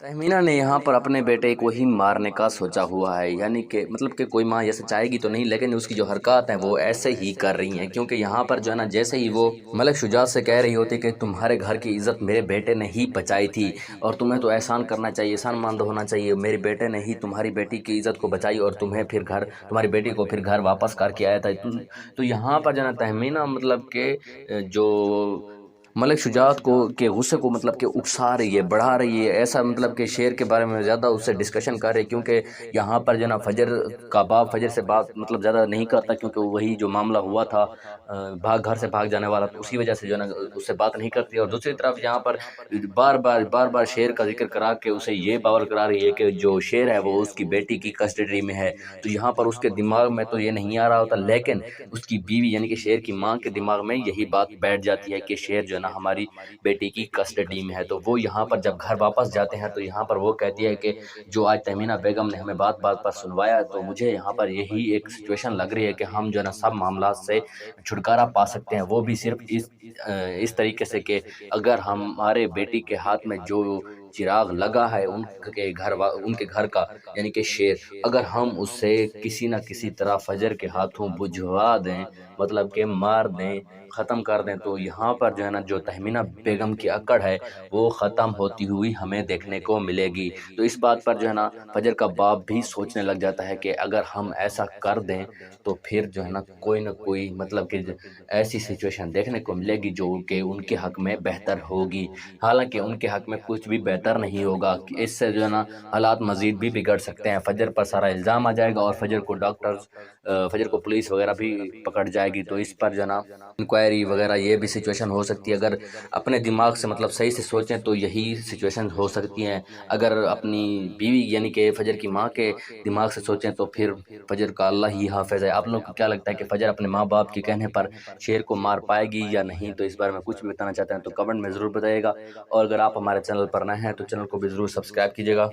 तहमीना ने यहाँ पर अपने बेटे को ही मारने का सोचा हुआ है, यानी कि मतलब कि कोई माँ ऐसे चाहेगी तो नहीं, लेकिन उसकी जो हरकत हैं वो ऐसे ही कर रही हैं। क्योंकि यहाँ पर जो है ना, जैसे ही वो मलिक शुजात से कह रही होती कि तुम्हारे घर की इज़्ज़त मेरे बेटे ने ही बचाई थी और तुम्हें तो एहसान करना चाहिए, एहसानमंद होना चाहिए, मेरे बेटे ने ही तुम्हारी बेटी की इज़्ज़त को बचाई और तुम्हें फिर घर, तुम्हारी बेटी को फिर घर वापस करके आया था। तो यहाँ पर जो है ना, तहमीना मतलब कि जो मलिक शुजात को के गुस्से को मतलब कि उकसा रही है, बढ़ा रही है। ऐसा मतलब कि शेर के बारे में ज़्यादा उससे डिस्कशन कर रही है, क्योंकि यहाँ पर जो है ना, फजर का बाप फजर से बात मतलब ज़्यादा नहीं करता, क्योंकि वही जो मामला हुआ था घर से भाग जाने वाला, तो उसी वजह से जो है ना उससे बात नहीं करती। और दूसरी तरफ यहाँ पर बार बार शेर का जिक्र करा के उसे ये बावर करा रही है कि जो शेर है वो उसकी बेटी की कस्टडी में है। तो यहाँ पर उसके दिमाग में तो ये नहीं आ रहा होता, लेकिन उसकी बीवी यानी कि शेर की माँ के दिमाग में यही बात बैठ जाती है कि शेर जो है ना हमारी बेटी की कस्टडी में है। तो वो यहाँ पर जब घर वापस जाते हैं तो यहाँ पर वो कहती है कि जो आज तहमीना बेगम ने हमें बात बात पर सुनवाया, तो मुझे यहाँ पर यही एक सिचुएशन लग रही है कि हम जो है ना सब मामला से छुटकारा पा सकते हैं, वो भी सिर्फ इस तरीके से कि अगर हमारे बेटी के हाथ में जो चिराग लगा है उनके घर का, यानी कि शेर, अगर हम उससे किसी न किसी तरह फजर के हाथों बुझवा दें, मतलब कि मार दें, ख़त्म कर दें, तो यहाँ पर जो है ना, जो तहमीना बेगम की अकड़ है वो ख़त्म होती हुई हमें देखने को मिलेगी। तो इस बात पर जो है ना, फजर का बाप भी सोचने लग जाता है कि अगर हम ऐसा कर दें तो फिर जो है ना कोई ना कोई मतलब कि ऐसी सिचुएशन देखने को मिलेगी जो कि उनके हक़ में बेहतर होगी। हालांकि उनके हक़ में कुछ भी बेहतर नहीं होगा, कि इससे जो है ना हालात मज़ीद भी बिगड़ सकते हैं। फजर पर सारा इल्ज़ाम आ जाएगा और फजर को पुलिस वगैरह भी पकड़ जाएगी। तो इस पर जो है ना इंक्वायरी वगैरह ये भी सिचुएशन हो सकती है। अगर अपने दिमाग से मतलब सही से सोचें तो यही सिचुएशन हो सकती हैं। अगर अपनी बीवी यानी कि फजर की माँ के दिमाग से सोचें तो फिर फजर का अल्लाह ही हाफ़िज़ है। आप लोगों को क्या लगता है कि फजर अपने माँ बाप के कहने पर शेर को मार पाएगी या नहीं? तो इस बारे में कुछ भी बताना चाहते हैं तो कमेंट में ज़रूर बताइएगा, और अगर आप हमारे चैनल पर नए हैं तो चैनल को भी ज़रूर सब्सक्राइब कीजिएगा।